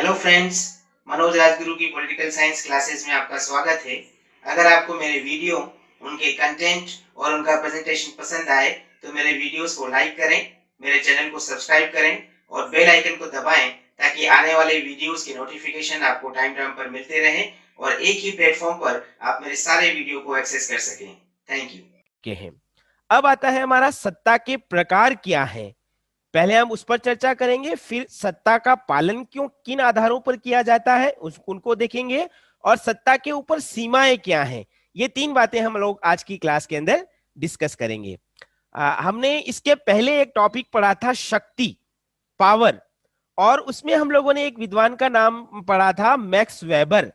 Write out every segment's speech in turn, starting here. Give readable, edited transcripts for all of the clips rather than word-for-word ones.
Hello friends, Manoj Rajguru की political science classes में आपका स्वागत है। अगर आपको मेरे वीडियो, उनके कंटेंट और उनका प्रेजेंटेशन पसंद आए तो मेरे वीडियोस को लाइक करें, मेरे चैनल को सब्सक्राइब करें और बेल आइकन को दबाएं ताकि आने वाले वीडियोस की नोटिफिकेशन आपको टाइम टाइम पर मिलते रहे और एक ही प्लेटफॉर्म पर आप मेरे सारे वीडियो को एक्सेस कर सकें। Thank you. के हैं। अब आता है हमारा सत्ता के प्रकार क्या है। पहले हम उस पर चर्चा करेंगे, फिर सत्ता का पालन क्यों किन आधारों पर किया जाता है उनको देखेंगे, और सत्ता के ऊपर सीमाएं क्या हैं। ये तीन बातें हम लोग आज की क्लास के अंदर डिस्कस करेंगे। हमने इसके पहले एक टॉपिक पढ़ा था शक्ति, पावर, और उसमें हम लोगों ने एक विद्वान का नाम पढ़ा था मैक्स वेबर।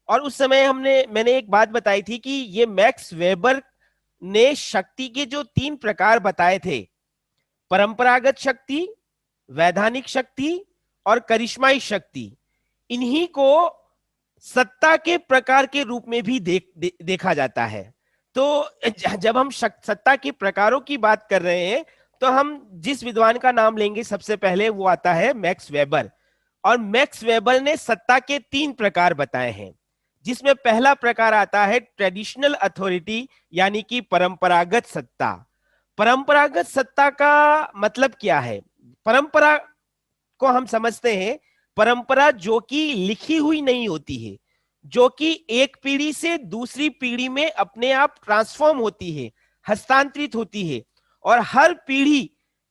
और उस समय मैंने एक बात बताई थी कि ये मैक्स वेबर ने शक्ति के जो तीन प्रकार बताए थे, परंपरागत शक्ति, वैधानिक शक्ति और करिश्माई शक्ति, इन्हीं को सत्ता के प्रकार के रूप में भी देखा जाता है। तो जब हम सत्ता के प्रकारों की बात कर रहे हैं तो हम जिस विद्वान का नाम लेंगे सबसे पहले वो आता है मैक्स वेबर। और मैक्स वेबर ने सत्ता के तीन प्रकार बताए हैं, जिसमें पहला प्रकार आता है ट्रेडिशनल अथॉरिटी, यानी कि परंपरागत सत्ता। परंपरागत सत्ता का मतलब क्या है? परंपरा को हम समझते हैं, परंपरा जो कि लिखी हुई नहीं होती है, जो कि एक पीढ़ी से दूसरी पीढ़ी में अपने आप ट्रांसफॉर्म होती है, हस्तांतरित होती है, और हर पीढ़ी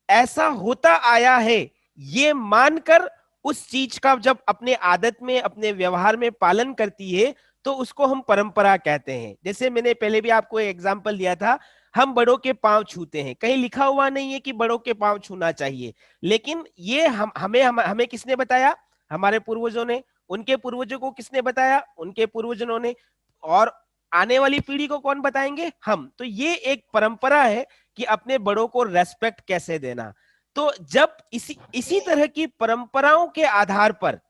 ऐसा होता आया है ये मानकर उस चीज का जब अपने आदत में, अपने व्यवहार में पालन करती है तो उसको हम परंपरा कहते हैं। जैसे मैंने पहले भी आपको एक एग्जांपल दिया था, हम बड़ों के पांव छूते हैं, कहीं लिखा हुआ नहीं है कि बड़ों के पांव छूना चाहिए, लेकिन ये हमें किसने बताया? हमारे पूर्वजों ने। उनके पूर्वजों को किसने बताया? उनके पूर्वजों ने। और आने वाली पीढ़ी को कौन बताएंगे? हम। तो ये एक परंपरा है कि अपने बड़ों को रेस्पेक्ट कैसे देना। तो जब इसी तरह की परंपराओं के आधार पर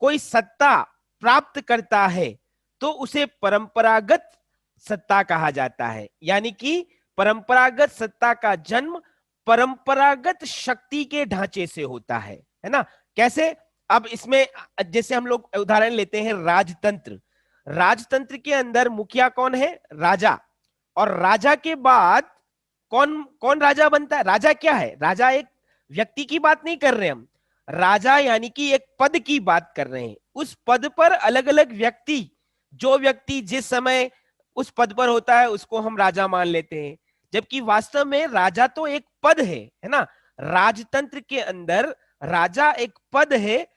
कोई सत्ता प्राप्त करता है तो उसे परंपरागत सत्ता कहा जाता है। यानी कि परंपरागत सत्ता का जन्म परंपरागत शक्ति के ढांचे से होता है ना? कैसे? अब इसमें जैसे हम लोग उदाहरण लेते हैं राजतंत्र। राजतंत्र के अंदर मुखिया कौन है? राजा। और राजा के बाद कौन कौन राजा बनता है? राजा क्या है? राजा एक व्यक्ति की बात नहीं कर रहे हम, राजा यानी कि एक पद की बात कर रहे हैं। उस पद पर अलग अलग व्यक्ति, जो व्यक्ति जिस समय उस पद पर होता है उसको हम राजा मान लेते हैं, जबकि वास्तव में राजा तो एक पद है ना? राजतंत्र के अंदर राजा एक पद है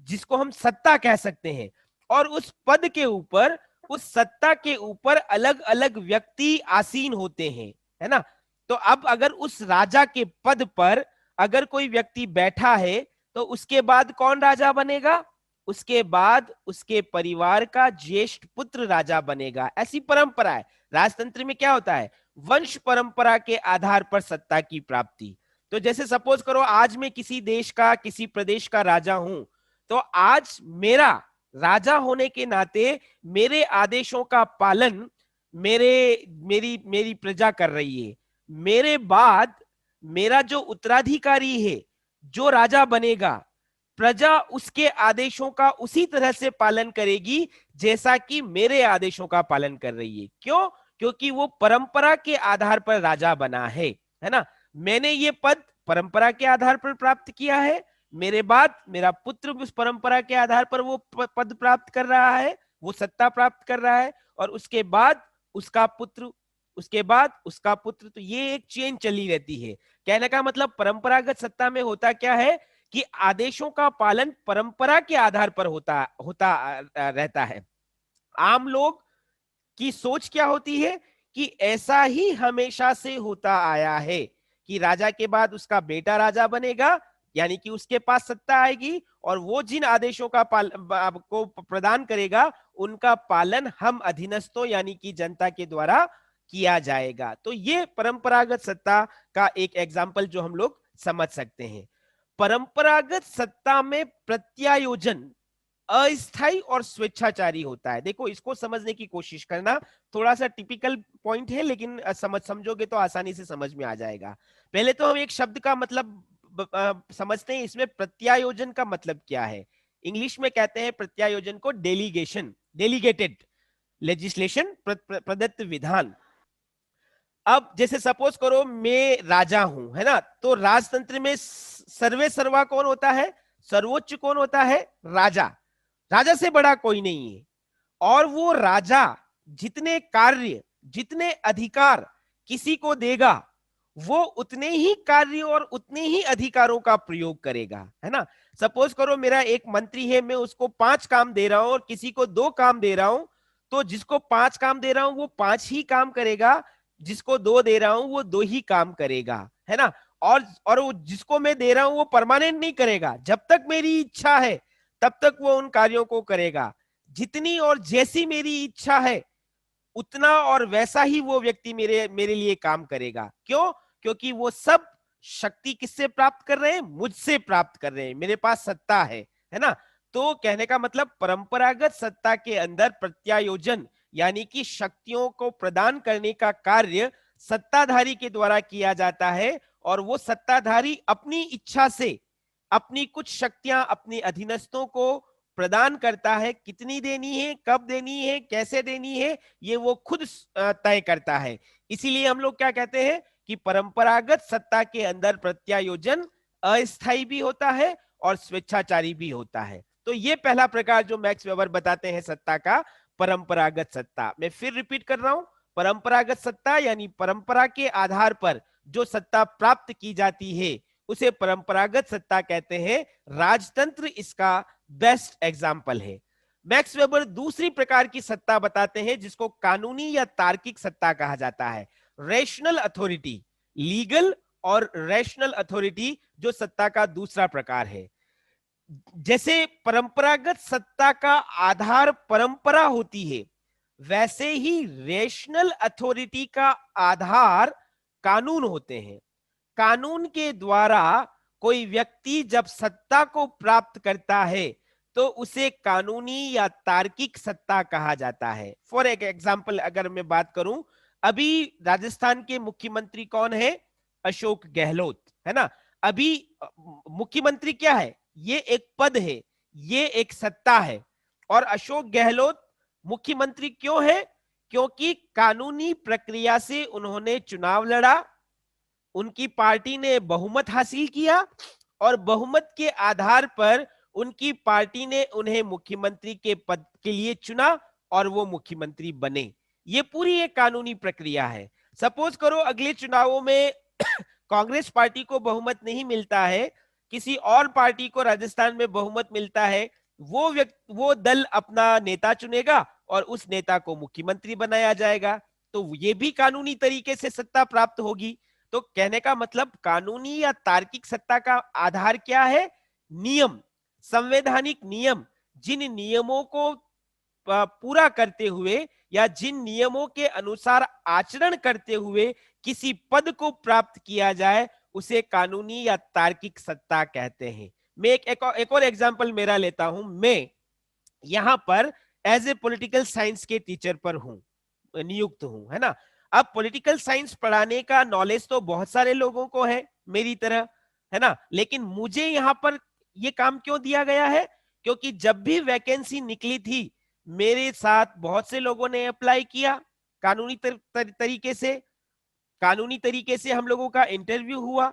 जिसको हम सत्ता कह सकते हैं, और उस पद के ऊपर, उस सत्ता के ऊपर अलग अलग व्यक्ति आसीन होते हैं, है ना? तो अब अगर उस राजा के पद पर अगर कोई व्यक्ति बैठा है तो उसके बाद कौन राजा बनेगा? उसके बाद उसके परिवार का ज्येष्ठ पुत्र राजा बनेगा। ऐसी परंपरा है। राजतंत्र में क्या होता है? वंश परंपरा के आधार पर सत्ता की प्राप्ति। तो जैसे सपोज करो आज मैं किसी देश का, किसी प्रदेश का राजा हूं, तो आज मेरा राजा होने के नाते मेरे आदेशों का पालन मेरे मेरी मेरी प्रजा कर रही है। मेरे बाद मेरा जो उत्तराधिकारी है, जो राजा बनेगा, प्रजा उसके आदेशों का उसी तरह से पालन करेगी जैसा कि मेरे आदेशों का पालन कर रही है। क्यों? क्योंकि वो परंपरा के आधार पर राजा बना है ना? मैंने ये पद परंपरा के आधार पर प्राप्त किया है, मेरे बाद मेरा पुत्र उस परंपरा के आधार पर वो पद प्राप्त कर रहा है, वो सत्ता प्राप्त कर रहा है, और उसके बाद उसका पुत्र, उसके बाद उसका पुत्र। तो ये एक चेन चली रहती है। कहने का मतलब परंपरागत सत्ता में होता क्या है कि आदेशों का पालन परंपरा के आधार पर होता होता रहता है। आम लोग की सोच क्या होती है कि ऐसा ही हमेशा से होता आया है कि राजा के बाद उसका बेटा राजा बनेगा, यानी कि उसके पास सत्ता आएगी और वो जिन आदेशों का को प्रदान करेगा उनका पालन हम अधीनस्थों यानी कि जनता के द्वारा किया जाएगा। तो ये परंपरागत सत्ता का एक एग्जाम्पल जो हम लोग समझ सकते हैं। परंपरागत सत्ता में प्रत्यायोजन अस्थाई और स्वेच्छाचारी होता है। देखो, इसको समझने की कोशिश करना, थोड़ा सा टिपिकल पॉइंट है, लेकिन समझोगे तो आसानी से समझ में आ जाएगा। पहले तो हम एक शब्द का मतलब समझते हैं। इसमें प्रत्यायोजन का मतलब क्या है? इंग्लिश में कहते हैं प्रत्यायोजन को डेलीगेशन, डेलीगेटेड लेजिस्लेशन, प्रदत्त विधान। अब जैसे सपोज करो मैं राजा हूं, है ना, तो राजतंत्र में सर्वे सर्वा कौन होता है, सर्वोच्च कौन होता है, राजा। राजा से बड़ा कोई नहीं है। और वो राजा जितने कार्य, जितने अधिकार किसी को देगा, वो उतने ही कार्य और उतने ही अधिकारों का प्रयोग करेगा, है ना। सपोज करो मेरा एक मंत्री है, मैं उसको 5 काम दे रहा हूं और किसी को 2 काम दे रहा हूं, तो जिसको 5 काम दे रहा हूं वो 5 ही काम करेगा, जिसको 2 दे रहा हूं वो 2 ही काम करेगा, है ना। और वो जिसको मैं दे रहा हूं वो परमानेंट नहीं करेगा, जब तक मेरी इच्छा है तब तक वो उन कार्यों को करेगा। जितनी और जैसी मेरी इच्छा है उतना और वैसा ही वो व्यक्ति मेरे मेरे लिए काम करेगा। क्यों? क्योंकि वो सब शक्ति किससे प्राप्त कर रहे हैं, मुझसे प्राप्त कर रहे हैं, मेरे पास सत्ता है ना। तो कहने का मतलब परंपरागत सत्ता के अंदर प्रत्यायोजन यानी कि शक्तियों को प्रदान करने का कार्य सत्ताधारी के द्वारा किया जाता है, और वो सत्ताधारी अपनी इच्छा से अपनी कुछ शक्तियां अपने अधीनस्थों को प्रदान करता है। कितनी देनी है, कब देनी है, कैसे देनी है, ये वो खुद तय करता है। इसीलिए हम लोग क्या कहते हैं कि परंपरागत सत्ता के अंदर प्रत्यायोजन अस्थायी भी होता है और स्वेच्छाचारी भी होता है। तो ये पहला प्रकार जो मैक्स वेबर बताते हैं सत्ता का, परंपरागत सत्ता। मैं फिर रिपीट कर रहा हूं, परंपरागत सत्ता यानी परंपरा के आधार पर जो सत्ता प्राप्त की जाती है उसे परंपरागत सत्ता कहते हैं। राजतंत्र इसका बेस्ट एग्जाम्पल है। मैक्स वेबर दूसरी प्रकार की सत्ता बताते हैं जिसको कानूनी या तार्किक सत्ता कहा जाता है। रेशनल अथॉरिटी, लीगल और रेशनल अथॉरिटी जो सत्ता का दूसरा प्रकार है। जैसे परंपरागत सत्ता का आधार परंपरा होती है, वैसे ही रेशनल अथॉरिटी का आधार कानून होते हैं। कानून के द्वारा कोई व्यक्ति जब सत्ता को प्राप्त करता है तो उसे कानूनी या तार्किक सत्ता कहा जाता है। फॉर एग्जाम्पल अगर मैं बात करूं, अभी राजस्थान के मुख्यमंत्री कौन है, अशोक गहलोत, है ना। अभी मुख्यमंत्री क्या है, ये एक पद है, ये एक सत्ता है। और अशोक गहलोत मुख्यमंत्री क्यों है, क्योंकि कानूनी प्रक्रिया से उन्होंने चुनाव लड़ा, उनकी पार्टी ने बहुमत हासिल किया और बहुमत के आधार पर उनकी पार्टी ने उन्हें मुख्यमंत्री के पद के लिए चुना और वो मुख्यमंत्री बने। ये पूरी एक कानूनी प्रक्रिया है। सपोज करो अगले चुनावों में कांग्रेस पार्टी को बहुमत नहीं मिलता है, किसी और पार्टी को राजस्थान में बहुमत मिलता है, वो दल अपना नेता चुनेगा और उस नेता को मुख्यमंत्री बनाया जाएगा। तो ये भी कानूनी तरीके से सत्ता प्राप्त होगी। तो कहने का मतलब कानूनी या तार्किक सत्ता का आधार क्या है, नियम, संवैधानिक नियम। जिन नियमों को पूरा करते हुए या जिन नियमों के अनुसार आचरण करते हुए किसी पद को प्राप्त किया जाए उसे कानूनी या तार्किक सत्ता कहते हैं। मैं एक और एग्जांपल मेरा लेता हूं। मैं यहां पर एज ए पॉलिटिकल साइंस के टीचर पर हूं, नियुक्त हूं, है ना। अब पॉलिटिकल साइंस पढ़ाने का नॉलेज तो बहुत सारे लोगों को है मेरी तरह, है ना, लेकिन मुझे यहां पर यह काम क्यों दिया गया है, क्योंकि जब भी वैकेंसी निकली थी मेरे साथ बहुत से लोगों ने अप्लाई किया कानूनी तरीके से। कानूनी तरीके से हम लोगों का इंटरव्यू हुआ,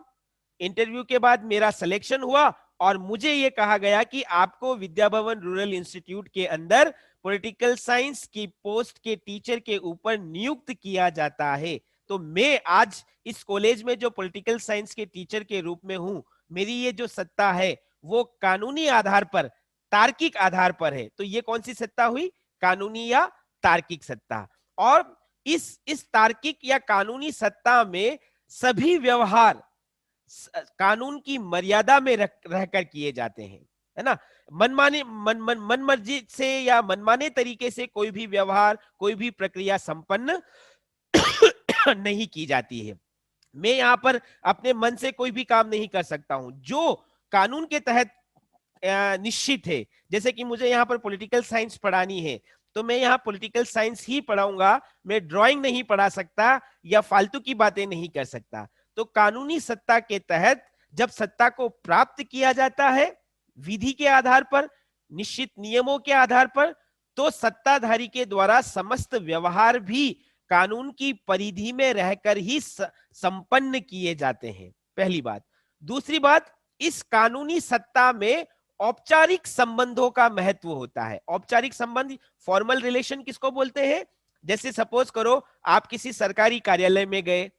इंटरव्यू के बाद मेरा सिलेक्शन हुआ और मुझे यह कहा गया कि आपको विद्या भवन रूरल इंस्टीट्यूट के अंदर पॉलिटिकल साइंस की पोस्ट के टीचर के ऊपर नियुक्त किया जाता है। तो मैं आज इस कॉलेज में जो पॉलिटिकल साइंस के टीचर के रूप में हूं, मेरी ये जो सत्ता है वो कानूनी आधार पर, तार्किक आधार पर है। तो ये कौन सी सत्ता हुई, कानूनी या तार्किक सत्ता। और इस तार्किक या कानूनी सत्ता में सभी व्यवहार कानून की मर्यादा में रहकर किए जाते हैं, है ना। मन मर्जी से या मनमाने तरीके से कोई भी व्यवहार, कोई भी प्रक्रिया संपन्न नहीं की जाती है। मैं यहां पर अपने मन से कोई भी काम नहीं कर सकता हूं, जो कानून के तहत निश्चित है। जैसे कि मुझे यहाँ पर पॉलिटिकल साइंस पढ़ानी है तो मैं यहाँ पॉलिटिकल साइंस ही पढ़ाऊंगा, मैं ड्राइंग नहीं पढ़ा सकता या फालतू की बातें नहीं कर सकता। तो कानूनी सत्ता के तहत जब सत्ता को प्राप्त किया जाता है विधि के आधार पर, निश्चित नियमों के आधार पर, तो सत्ताधारी के द्वारा समस्त व्यवहार भी कानून की परिधि में रहकर ही संपन्न किए जाते हैं, पहली बात। दूसरी बात, इस कानूनी सत्ता में औपचारिक संबंधों का महत्व होता है। औपचारिक संबंध, फॉर्मल रिलेशन किसको बोलते हैं? जैसे सपोज करो आप किसी सरकारी कार्यालय में गए,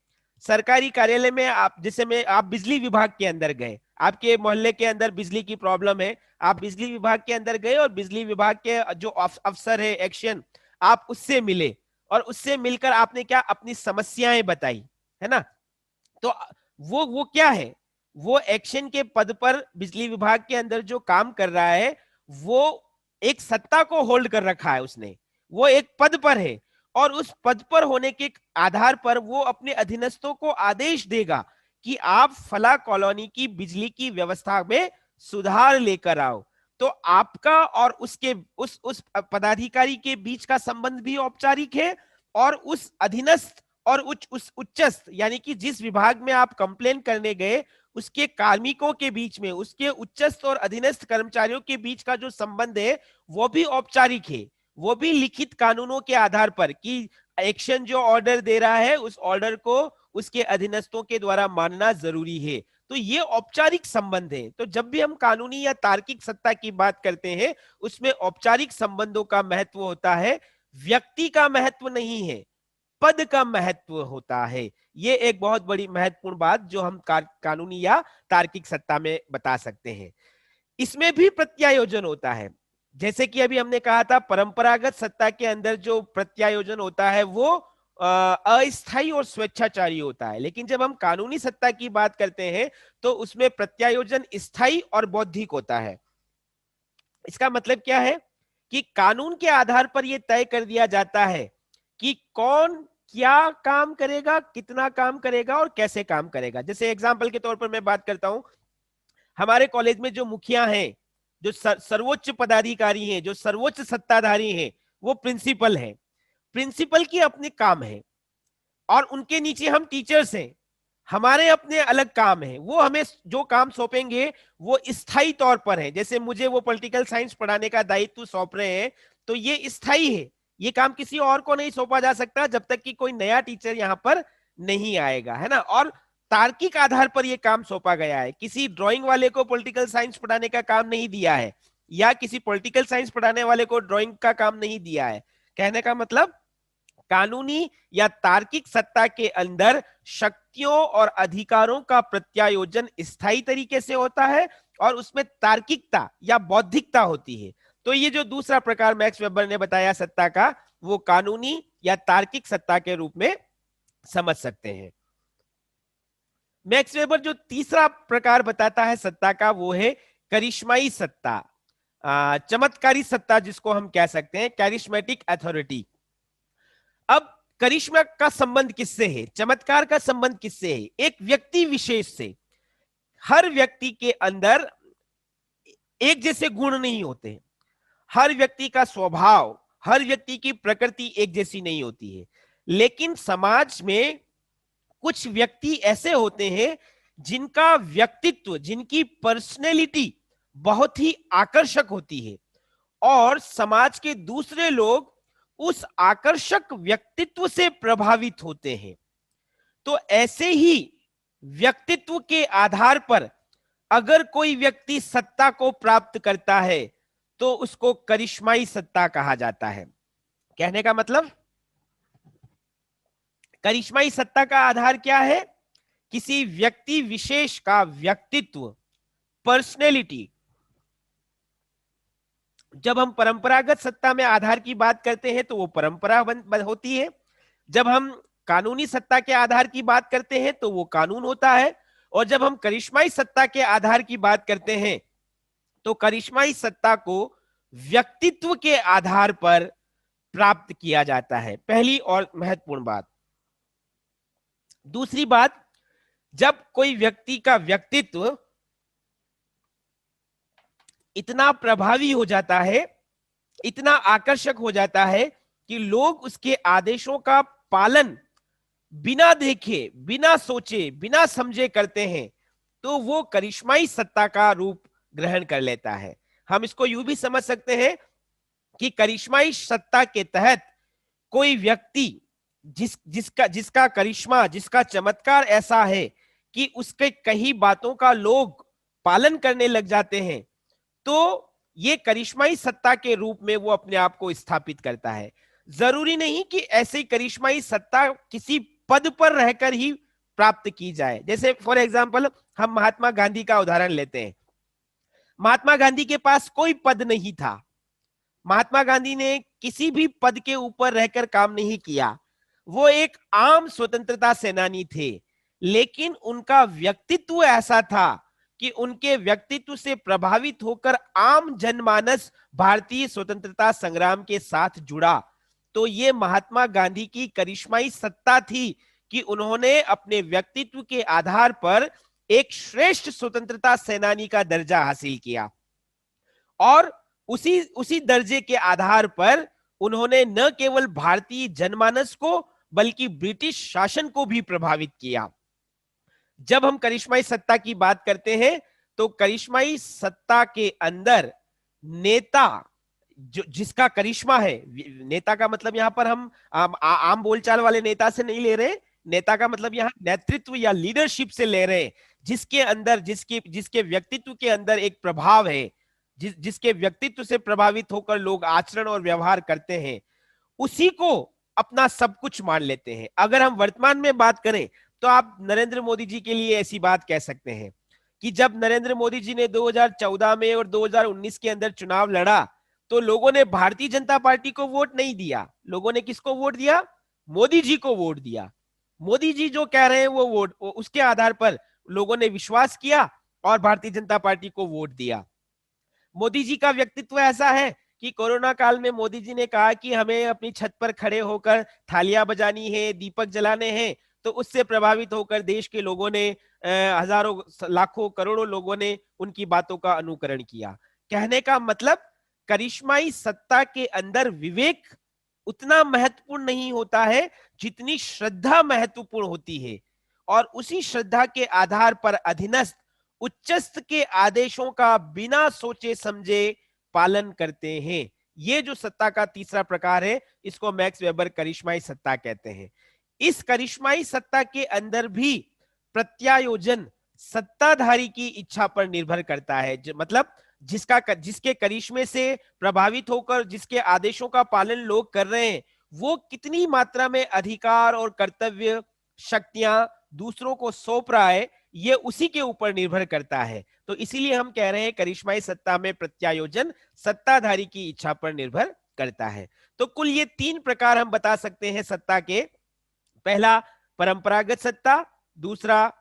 सरकारी कार्यालय में आप, जैसे में आप बिजली विभाग के अंदर गए, आपके मोहल्ले के अंदर बिजली की प्रॉब्लम है, आप बिजली विभाग के अंदर गए और बिजली विभाग के जो अफसर है एक्शन, आप उससे मिले और उससे मिलकर आपने क्या, अपनी समस्याएं बताई, है ना। तो वो क्या है, वो एक्शन के पद पर बिजली विभाग के अंदर जो काम कर रहा है, वो एक सत्ता को होल्ड कर रखा है उसने, वो एक पद पर है और उस पद पर होने के आधार पर वो अपने अधीनस्थों को आदेश देगा कि आप फला कॉलोनी की बिजली की व्यवस्था में सुधार लेकर आओ। तो आपका और उसके उस पदाधिकारी के बीच का संबंध भी औपचारिक है और उस अधीनस्थ और उस उच्चस्थ, यानी कि जिस विभाग में आप कंप्लेन करने गए उसके कार्मिकों के बीच में, उसके उच्चस्थ और अधीनस्थ कर्मचारियों के बीच का जो संबंध है वो भी औपचारिक है, वो भी लिखित कानूनों के आधार पर कि एक्शन जो ऑर्डर दे रहा है उस ऑर्डर को उसके अधीनस्थों के द्वारा मानना जरूरी है। तो ये औपचारिक संबंध है। तो जब भी हम कानूनी या तार्किक सत्ता की बात करते हैं उसमें औपचारिक संबंधों का महत्व होता है, व्यक्ति का महत्व नहीं है, पद का महत्व होता है। ये एक बहुत बड़ी महत्वपूर्ण बात जो हम कानूनी या तार्किक सत्ता में बता सकते हैं। इसमें भी प्रत्यायोजन होता है, जैसे कि अभी हमने कहा था परंपरागत सत्ता के अंदर जो प्रत्यायोजन होता है वो अस्थायी और स्वेच्छाचारी होता है, लेकिन जब हम कानूनी सत्ता की बात करते हैं तो उसमें प्रत्यायोजन स्थायी और बौद्धिक होता है। इसका मतलब क्या है कि कानून के आधार पर यह तय कर दिया जाता है कि कौन क्या काम करेगा, कितना काम करेगा और कैसे काम करेगा। जैसे एग्जांपल के तौर पर मैं बात करता हूं, हमारे कॉलेज में जो मुखिया हैं, जो सर्वोच्च पदाधिकारी हैं, जो सर्वोच्च सत्ताधारी हैं, वो प्रिंसिपल हैं। प्रिंसिपल की अपने काम है और उनके नीचे हम टीचर्स हैं, हमारे अपने अलग काम है। वो हमें जो काम सौंपेंगे वो स्थायी तौर पर है। जैसे मुझे वो पॉलिटिकल साइंस पढ़ाने का दायित्व सौंप रहे हैं तो ये स्थायी है, ये काम किसी और को नहीं सौंपा जा सकता जब तक कि कोई नया टीचर यहां पर नहीं आएगा, है ना। और तार्किक आधार पर यह काम सौंपा गया है, किसी ड्राइंग वाले को पॉलिटिकल साइंस पढ़ाने का काम नहीं दिया है या किसी पॉलिटिकल साइंस पढ़ाने वाले को ड्राइंग का काम नहीं दिया है। कहने का मतलब कानूनी या तार्किक सत्ता के अंदर शक्तियों और अधिकारों का प्रत्यायोजन स्थायी तरीके से होता है और उसमें तार्किकता या बौद्धिकता होती है। तो ये जो दूसरा प्रकार मैक्स वेबर ने बताया सत्ता का, वो कानूनी या तार्किक सत्ता के रूप में समझ सकते हैं। मैक्स वेबर जो तीसरा प्रकार बताता है सत्ता का वो है करिश्माई सत्ता, चमत्कारी सत्ता जिसको हम कह सकते हैं, कैरिश्मेटिक अथॉरिटी। अब करिश्मा का संबंध किससे है, चमत्कार का संबंध किससे है? एक व्यक्ति विशेष से। हर व्यक्ति के अंदर एक जैसे गुण नहीं होते, हर व्यक्ति का स्वभाव, हर व्यक्ति की प्रकृति एक जैसी नहीं होती है, लेकिन समाज में कुछ व्यक्ति ऐसे होते हैं जिनका व्यक्तित्व, जिनकी पर्सनैलिटी बहुत ही आकर्षक होती है और समाज के दूसरे लोग उस आकर्षक व्यक्तित्व से प्रभावित होते हैं। तो ऐसे ही व्यक्तित्व के आधार पर अगर कोई व्यक्ति सत्ता को प्राप्त करता है तो उसको करिश्माई सत्ता कहा जाता है। कहने का मतलब करिश्माई सत्ता का आधार क्या है? किसी व्यक्ति विशेष का व्यक्तित्व, पर्सनैलिटी। जब हम परंपरागत सत्ता में आधार की बात करते हैं तो वो परंपरा होती है, जब हम कानूनी सत्ता के आधार की बात करते हैं तो वो कानून होता है, और जब हम करिश्माई सत्ता के आधार की बात करते हैं तो करिश्माई सत्ता को व्यक्तित्व के आधार पर प्राप्त किया जाता है। पहली और महत्वपूर्ण बात। दूसरी बात, जब कोई व्यक्ति का व्यक्तित्व इतना प्रभावी हो जाता है, इतना आकर्षक हो जाता है कि लोग उसके आदेशों का पालन बिना देखे, बिना सोचे, बिना समझे करते हैं, तो वो करिश्माई सत्ता का रूप ग्रहण कर लेता है। हम इसको यूं भी समझ सकते हैं कि करिश्माई सत्ता के तहत कोई व्यक्ति जिसका करिश्मा, जिसका चमत्कार ऐसा है कि उसके कई बातों का लोग पालन करने लग जाते हैं, तो ये करिश्माई सत्ता के रूप में वो अपने आप को स्थापित करता है। जरूरी नहीं कि ऐसी करिश्माई सत्ता किसी पद पर रहकर ही प्राप्त की जाए। जैसे फॉर एग्जांपल हम महात्मा गांधी का उदाहरण लेते हैं। महात्मा गांधी के पास कोई पद नहीं था, महात्मा गांधी ने किसी भी पद के ऊपर रहकर काम नहीं किया, वो एक आम स्वतंत्रता सेनानी थे, लेकिन उनका व्यक्तित्व ऐसा था कि उनके व्यक्तित्व से प्रभावित होकर आम जनमानस भारतीय स्वतंत्रता संग्राम के साथ जुड़ा। तो ये महात्मा गांधी की करिश्माई सत्ता थी कि उन्होंने अपने व्यक्तित्व के आधार पर एक श्रेष्ठ स्वतंत्रता सेनानी का दर्जा हासिल किया, और उसी दर्जे के आधार पर उन्होंने न केवल भारतीय जनमानस को बल्कि ब्रिटिश शासन को भी प्रभावित किया। जब हम करिश्माई सत्ता की बात करते हैं तो करिश्माई सत्ता के अंदर नेता जिसका करिश्मा है, नेता का मतलब यहां पर हम आम बोलचाल वाले नेता से नहीं ले रहे, नेता का मतलब यहां नेतृत्व या लीडरशिप से ले रहे हैं, जिसके अंदर जिसके व्यक्तित्व के अंदर एक प्रभाव है, जिसके व्यक्तित्व से प्रभावित होकर लोग आचरण और व्यवहार करते हैं, उसी को अपना सब कुछ मान लेते हैं। अगर हम वर्तमान में बात करें तो आप नरेंद्र मोदी जी के लिए ऐसी बात कह सकते हैं कि जब नरेंद्र मोदी जी ने 2014 में और 2019 के अंदर चुनाव लड़ा तो लोगों ने भारतीय जनता पार्टी को वोट नहीं दिया, लोगों ने किसको वोट दिया? मोदी जी को वोट दिया। मोदी जी जो कह रहे हैं वो वोट, उसके आधार पर लोगों ने विश्वास किया और भारतीय जनता पार्टी को वोट दिया। मोदी जी का व्यक्तित्व ऐसा है कि कोरोना काल में मोदी जी ने कहा कि हमें अपनी छत पर खड़े होकर थालियां बजानी है, दीपक जलाने हैं, तो उससे प्रभावित होकर देश के लोगों ने, हजारों लाखों करोड़ों लोगों ने उनकी बातों का अनुकरण किया। कहने का मतलब करिश्माई सत्ता के अंदर विवेक उतना महत्वपूर्ण नहीं होता है जितनी श्रद्धा महत्वपूर्ण होती है, और उसी श्रद्धा के आधार पर अधीनस्थ उच्चस्थ के आदेशों का बिना सोचे समझे पालन करते हैं। ये जो सत्ता का तीसरा प्रकार है, इसको मैक्स वेबर करिश्माई सत्ता कहते हैं। इस करिश्माई सत्ता के अंदर भी प्रत्यायोजन सत्ताधारी की इच्छा पर निर्भर करता है। मतलब जिसके करिश्मे से प्रभावित होकर जिसके आदेशों का पालन लोग कर रहे हैं, वो कितनी मात्रा में अधिकार और कर्तव्य शक्तियां दूसरों को सौंप रहा है, ये उसी के ऊपर निर्भर करता है। तो इसीलिए हम कह रहे हैं करिश्माई सत्ता में प्रत्यायोजन सत्ताधारी की इच्छा पर निर्भर करता है। तो कुल ये 3 प्रकार हम बता सकते हैं सत्ता के। पहला परंपरागत सत्ता, दूसरा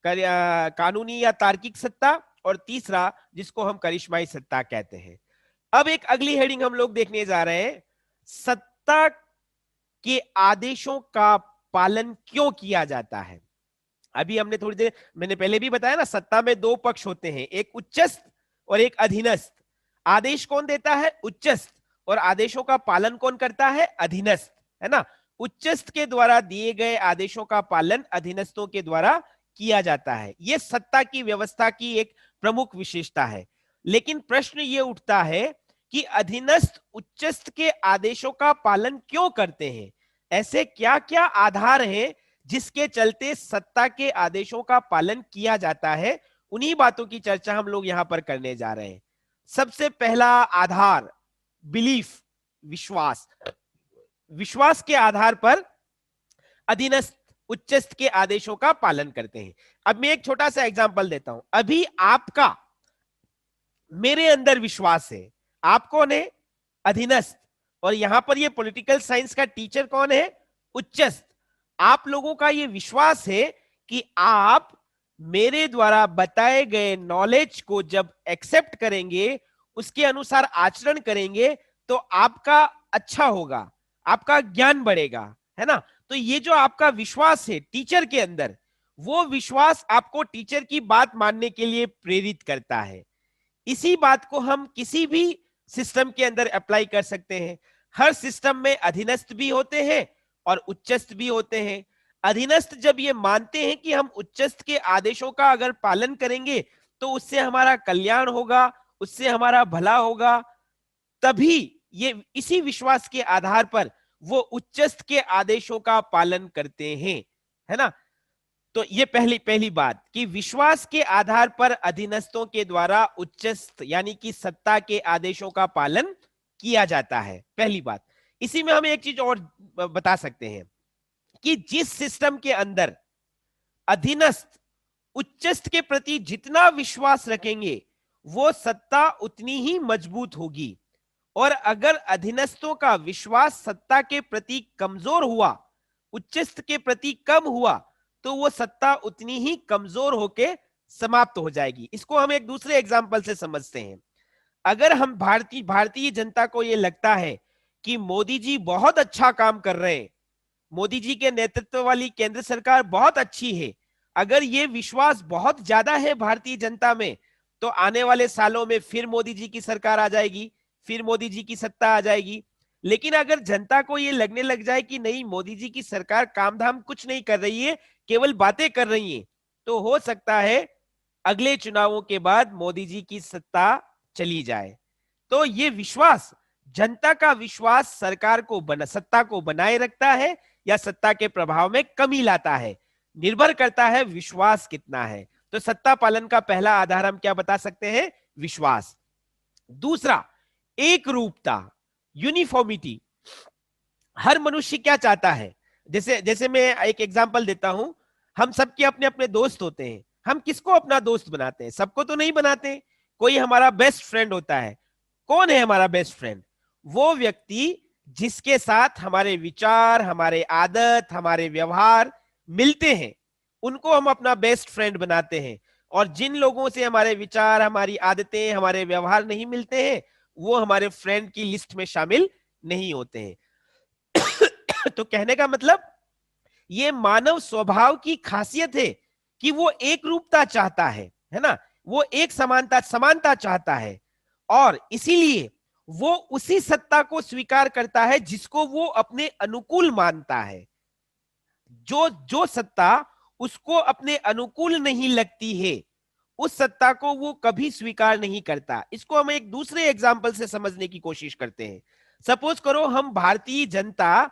कानूनी या तार्किक सत्ता, और तीसरा जिसको हम करिश्माई सत्ता कहते हैं। अब एक अगली हेडिंग हम लोग देखने जा रहे हैं, सत्ता के आदेशों का पालन क्यों किया जाता है। अभी हमने थोड़ी देर मैंने पहले भी बताया ना, सत्ता में 2 पक्ष होते हैं, एक उच्चस्थ और एक अधीनस्थ। आदेश कौन देता है? उच्चस्थ। और आदेशों का पालन कौन करता है? अधीनस्थ, है ना। उच्चस्थ के द्वारा दिए गए आदेशों का पालन अधीनस्थों के द्वारा किया जाता है। यह सत्ता की व्यवस्था की एक प्रमुख विशेषता है। लेकिन प्रश्न यह उठता है कि अधीनस्थ उच्चस्थ के आदेशों का पालन क्यों करते हैं? ऐसे क्या क्या आधार हैं जिसके चलते सत्ता के आदेशों का पालन किया जाता है? उन्हीं बातों की चर्चा हम लोग यहां पर करने जा रहे हैं। सबसे पहला आधार बिलीफ, विश्वास। विश्वास के आधार पर अधीनस्थ उच्चस्थ के आदेशों का पालन करते हैं। अब मैं एक छोटा सा एग्जांपल देता हूं। अभी आपका मेरे अंदर विश्वास है, आप कौन है? अधीनस्थ। और यहां पर ये पॉलिटिकल साइंस का टीचर कौन है? उच्चस्थ। आप लोगों का ये विश्वास है कि आप मेरे द्वारा बताए गए नॉलेज को जब एक्सेप्ट करेंगे, उसके अनुसार आचरण करेंगे, तो आपका अच्छा होगा, आपका ज्ञान बढ़ेगा, है ना। तो ये जो आपका विश्वास है टीचर के अंदर, वो विश्वास आपको टीचर की बात मानने के लिए प्रेरित करता है। इसी बात को हम किसी भी सिस्टम के अंदर अप्लाई कर सकते हैं। हर सिस्टम में अधीनस्थ भी होते हैं और उच्चस्थ भी होते हैं। अधीनस्थ जब ये मानते हैं कि हम उच्चस्थ के आदेशों का अगर पालन करेंगे तो उससे हमारा कल्याण होगा, उससे हमारा भला होगा, तभी ये इसी विश्वास के आधार पर वो उच्चस्थ के आदेशों का पालन करते हैं, है ना। तो ये पहली पहली बात कि विश्वास के आधार पर अधीनस्थों के द्वारा उच्चस्थ यानी कि सत्ता के आदेशों का पालन किया जाता है, पहली बात। इसी में हम एक चीज और बता सकते हैं कि जिस सिस्टम के अंदर अधीनस्थ उच्चस्थ के प्रति जितना विश्वास रखेंगे वो सत्ता उतनी ही मजबूत होगी, और अगर अधीनस्थों का विश्वास सत्ता के प्रति कमजोर हुआ, उच्चस्थ के प्रति कम हुआ, तो वो सत्ता उतनी ही कमजोर होके समाप्त हो जाएगी। इसको हम एक दूसरे एग्जाम्पल से समझते हैं। अगर हम भारतीय जनता को ये लगता है कि मोदी जी बहुत अच्छा काम कर रहे हैं, मोदी जी के नेतृत्व वाली केंद्र सरकार बहुत अच्छी है, अगर ये विश्वास बहुत ज्यादा है भारतीय जनता में, तो आने वाले सालों में फिर मोदी जी की सरकार आ जाएगी, फिर मोदी जी की सत्ता आ जाएगी। लेकिन अगर जनता को ये लगने लग जाए कि नहीं, मोदी जी की सरकार काम धाम कुछ नहीं कर रही है, केवल बातें कर रही है, तो हो सकता है अगले चुनावों के बाद मोदी जी की सत्ता चली जाए। तो ये विश्वास, जनता का विश्वास सरकार को सत्ता को बनाए रखता है या सत्ता के प्रभाव में कमी लाता है, निर्भर करता है विश्वास कितना है। तो सत्ता पालन का पहला आधार हम क्या बता सकते हैं? विश्वास। दूसरा, एक रूपता, यूनिफॉर्मिटी। हर मनुष्य क्या चाहता है? जैसे जैसे मैं एक एग्जांपल देता हूं, हम सबके अपने अपने दोस्त होते हैं, हम किसको अपना दोस्त बनाते हैं? सबको तो नहीं बनाते। कोई हमारा बेस्ट फ्रेंड होता है। कौन है हमारा बेस्ट फ्रेंड? वो व्यक्ति जिसके साथ हमारे विचार, हमारे आदत, हमारे व्यवहार मिलते हैं, उनको हम अपना बेस्ट फ्रेंड बनाते हैं। और जिन लोगों से हमारे विचार, हमारी आदतें, हमारे व्यवहार नहीं मिलते हैं, वो हमारे फ्रेंड की लिस्ट में शामिल नहीं होते हैं। तो कहने का मतलब, ये मानव स्वभाव की खासियत है कि वो एक रूपता चाहता है ना, वो एक समानता चाहता है, और इसीलिए वो उसी सत्ता को स्वीकार करता है जिसको वो अपने अनुकूल मानता है। जो जो सत्ता उसको अपने अनुकूल नहीं लगती है, उस सत्ता को वो कभी स्वीकार नहीं करता। इसको हम एक दूसरे एग्जाम्पल से समझने की कोशिश करते हैं। सपोज करो हम भारतीय जनता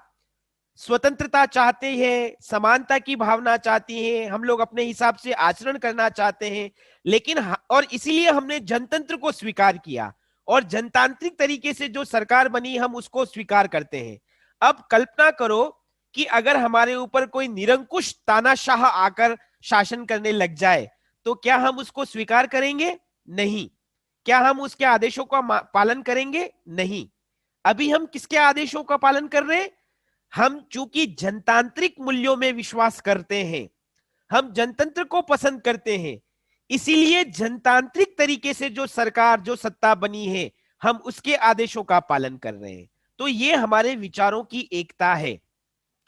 स्वतंत्रता चाहते हैं, समानता की भावना चाहती है, हम लोग अपने हिसाब से आचरण करना चाहते हैं, लेकिन और इसीलिए हमने जनतंत्र को स्वीकार किया, और जनतांत्रिक तरीके से जो सरकार बनी हम उसको स्वीकार करते हैं। अब कल्पना करो कि अगर हमारे ऊपर कोई निरंकुश तानाशाह आकर शासन करने लग जाए, तो क्या हम उसको स्वीकार करेंगे? नहीं। क्या हम उसके आदेशों का पालन करेंगे? नहीं। अभी हम किसके आदेशों का पालन कर रहे हैं? हम चूंकि जनतांत्रिक मूल्यों में विश्वास करते हैं, हम जनतंत्र को पसंद करते हैं, इसीलिए जनतांत्रिक तरीके से जो सरकार, जो सत्ता बनी है, हम उसके आदेशों का पालन कर रहे हैं। तो ये हमारे विचारों की एकता है,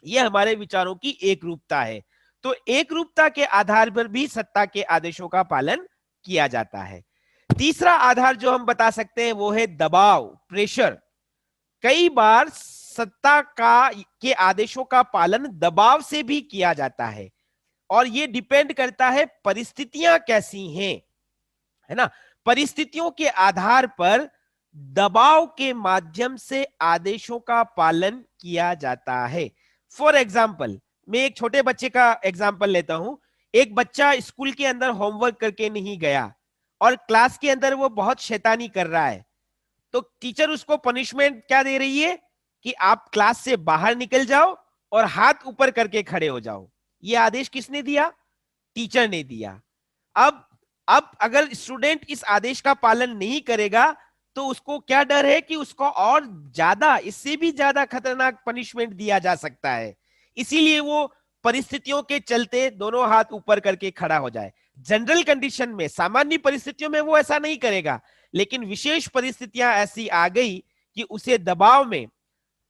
ये हमारे विचारों की एक रूपता है। तो एक रूपता के आधार पर भी सत्ता के आदेशों का पालन किया जाता है। तीसरा आधार जो हम बता सकते हैं वो है दबाव, प्रेशर। कई बार सत्ता के आदेशों का पालन दबाव से भी किया जाता है, और ये डिपेंड करता है परिस्थितियां कैसी हैं, है ना। परिस्थितियों के आधार पर दबाव के माध्यम से आदेशों का पालन किया जाता है। फॉर एग्जाम्पल, मैं एक छोटे बच्चे का एग्जाम्पल लेता हूं। एक बच्चा स्कूल के अंदर होमवर्क करके नहीं गया और क्लास के अंदर वो बहुत शैतानी कर रहा है, तो टीचर उसको पनिशमेंट क्या दे रही है कि आप क्लास से बाहर निकल जाओ और हाथ ऊपर करके खड़े हो जाओ। ये आदेश किसने दिया? टीचर ने दिया। अब अगर स्टूडेंट इस आदेश का पालन नहीं करेगा, तो उसको क्या डर है कि उसको और ज्यादा, इससे भी ज्यादा खतरनाक पनिशमेंट दिया जा सकता है। इसीलिए वो परिस्थितियों के चलते दोनों हाथ ऊपर करके खड़ा हो जाए। जनरल कंडीशन में, सामान्य परिस्थितियों में वो ऐसा नहीं करेगा, लेकिन विशेष परिस्थितियां ऐसी आ गई कि उसे दबाव में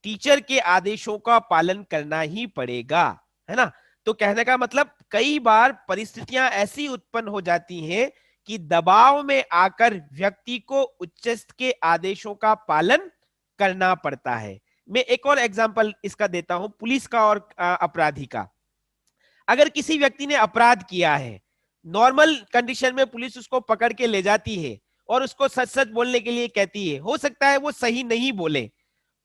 टीचर के आदेशों का पालन करना ही पड़ेगा, है ना। तो कहने का मतलब, कई बार परिस्थितियां ऐसी उत्पन्न हो जाती हैं कि दबाव में आकर व्यक्ति को उच्चस्थ के आदेशों का पालन करना पड़ता है। मैं एक और एग्जांपल इसका देता हूं, पुलिस का और अपराधी का। अगर किसी व्यक्ति ने अपराध किया है, नॉर्मल कंडीशन में पुलिस उसको पकड़ के ले जाती है और उसको सच सच बोलने के लिए कहती है, हो सकता है वो सही नहीं बोले,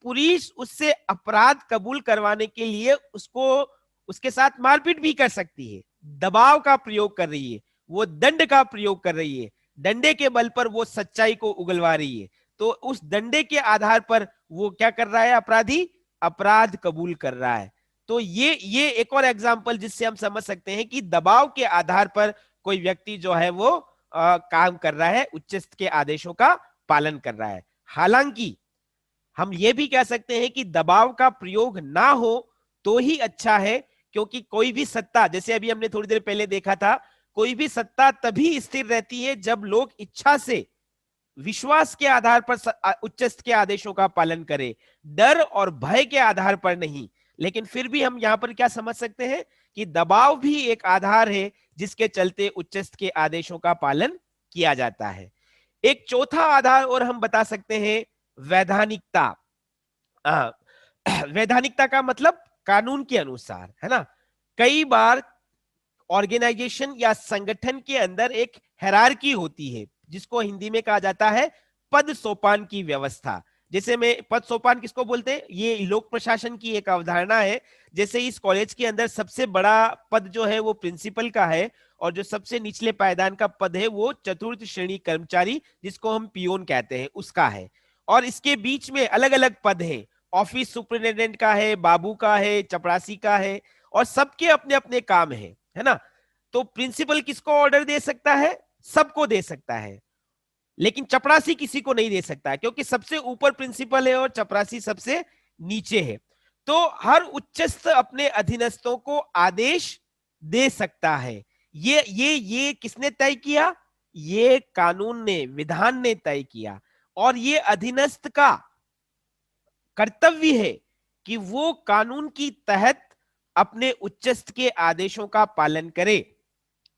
पुलिस उससे अपराध कबूल करवाने के लिए उसको उसके साथ मारपीट भी कर सकती है, दबाव का प्रयोग कर रही है, वो दंड का प्रयोग कर रही है, डंडे के बल पर वो सच्चाई को उगलवा रही है, तो उस डंडे के आधार पर वो क्या कर रहा है, अपराधी अपराध कबूल कर रहा है। तो ये एक और एग्जाम्पल जिससे हम समझ सकते हैं कि दबाव के आधार पर कोई व्यक्ति जो है वो काम कर रहा है, उच्चस्त के आदेशों का पालन कर रहा है। हालांकि हम ये भी कह सकते हैं कि दबाव का प्रयोग ना हो तो ही अच्छा है, क्योंकि कोई भी सत्ता, जैसे अभी हमने थोड़ी देर पहले देखा था, कोई भी सत्ता तभी स्थिर रहती है जब लोग इच्छा से, विश्वास के आधार पर उच्चस्त के आदेशों का पालन करें, डर और भय के आधार पर नहीं। लेकिन फिर भी हम यहां पर क्या समझ सकते हैं कि दबाव भी एक आधार है जिसके चलते उच्चस्त के आदेशों का पालन किया जाता है। एक चौथा आधार और हम बता सकते हैं वैधानिकता। वैधानिकता का मतलब कानून के अनुसार, है ना। कई बार ऑर्गेनाइजेशन या संगठन के अंदर एक हायरार्की होती है जिसको हिंदी में कहा जाता है पद सोपान की व्यवस्था। जैसे में पद सोपान किसको बोलते हैं, ये लोक प्रशासन की एक अवधारणा है। जैसे इस कॉलेज के अंदर सबसे बड़ा पद जो है वो प्रिंसिपल का है, और जो सबसे निचले पायदान का पद है वो चतुर्थ श्रेणी कर्मचारी, जिसको हम पियोन कहते हैं, उसका है। और इसके बीच में अलग अलग पद हैं, ऑफिस सुपरिटेंडेंट का है, बाबू का है, चपरासी का है, और सबके अपने अपने काम है ना। तो प्रिंसिपल किसको ऑर्डर दे सकता है, सबको दे सकता है, लेकिन चपरासी किसी को नहीं दे सकता है, क्योंकि सबसे ऊपर प्रिंसिपल है और चपरासी सबसे नीचे है। तो हर उच्चस्थ अपने अधीनस्थों को आदेश दे सकता है। ये किसने तय किया, ये कानून ने, विधान ने तय किया। और ये अधीनस्थ का कर्तव्य है कि वो कानून की तहत अपने उच्चस्थ के आदेशों का पालन करे।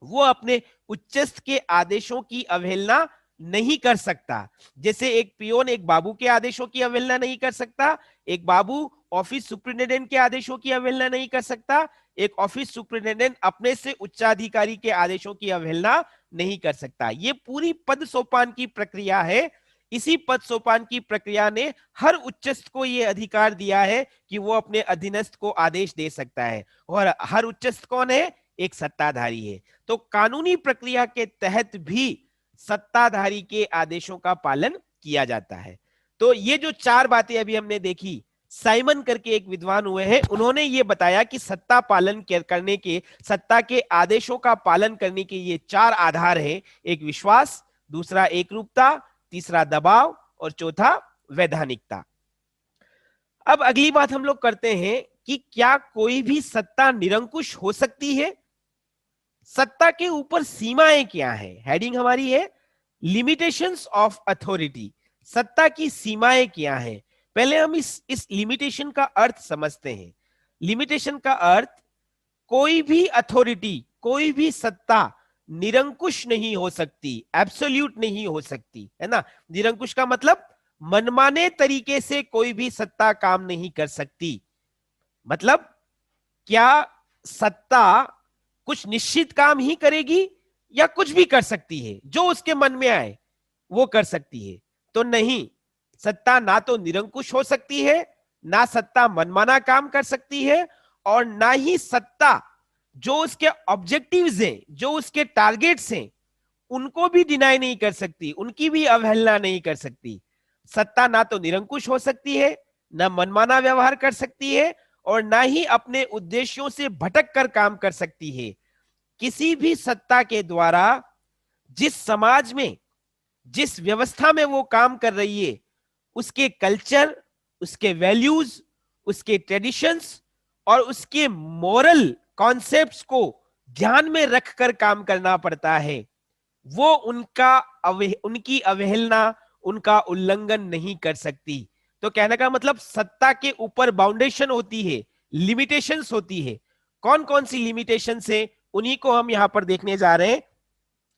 वो अपने उच्चस्थ के आदेशों की अवहेलना नहीं कर सकता। जैसे एक पियोन एक बाबू के आदेशों की अवहेलना नहीं कर सकता, एक बाबू ऑफिस सुपरिटेंडेंट के आदेशों की अवहेलना नहीं कर सकता, एक ऑफिस सुपरिटेंडेंट अपने से उच्चाधिकारी के आदेशों की अवहेलना नहीं कर सकता। ये पूरी पद सोपान की प्रक्रिया है। इसी पद सोपान की प्रक्रिया ने हर उच्चस्थ को यह अधिकार दिया है कि वो अपने अधीनस्थ को आदेश दे सकता है। और हर उच्चस्थ कौन है, एक सत्ताधारी है। तो कानूनी प्रक्रिया के तहत भी सत्ताधारी के आदेशों का पालन किया जाता है। तो ये जो चार बातें अभी हमने देखी, साइमन करके एक विद्वान हुए हैं, उन्होंने ये बताया कि सत्ता पालन करने के, सत्ता के आदेशों का पालन करने के ये चार आधार हैं। एक विश्वास, दूसरा एकरूपता, तीसरा दबाव, और चौथा वैधानिकता। अब अगली बात हम लोग करते हैं कि क्या कोई भी सत्ता निरंकुश हो सकती है, सत्ता के ऊपर सीमाएं क्या है। हेडिंग हमारी है लिमिटेशंस ऑफ अथॉरिटी। सत्ता की सीमाएं क्या है। पहले हम इस लिमिटेशन का अर्थ समझते हैं। लिमिटेशन का अर्थ, कोई भी अथॉरिटी, कोई भी सत्ता निरंकुश नहीं हो सकती, एब्सोल्यूट नहीं हो सकती, है ना। निरंकुश का मतलब मनमाने तरीके से कोई भी सत्ता काम नहीं कर सकती। मतलब क्या सत्ता कुछ निश्चित काम ही करेगी या कुछ भी कर सकती है, जो उसके मन में आए वो कर सकती है? तो नहीं, सत्ता ना तो निरंकुश हो सकती है, ना सत्ता मनमाना काम कर सकती है, और ना ही सत्ता जो उसके ऑब्जेक्टिव्स हैं, जो उसके टारगेट्स हैं, उनको भी डिनाई नहीं कर सकती, उनकी भी अवहेलना नहीं कर सकती। सत्ता ना तो निरंकुश हो सकती है, ना मनमाना व्यवहार कर सकती है, और ना ही अपने उद्देश्यों से भटक कर काम कर सकती है। किसी भी सत्ता के द्वारा जिस समाज में, जिस व्यवस्था में वो काम कर रही है, उसके कल्चर, उसके वैल्यूज, उसके ट्रेडिशंस और उसके मॉरल कॉन्सेप्ट्स को ध्यान में रखकर काम करना पड़ता है। वो उनकी अवहेलना, उनका उल्लंघन नहीं कर सकती। तो कहने का मतलब, सत्ता के ऊपर बाउंडेशन होती है, लिमिटेशंस होती है। कौन कौन सी लिमिटेशंस है, उन्हीं को हम यहां पर देखने जा रहे हैं।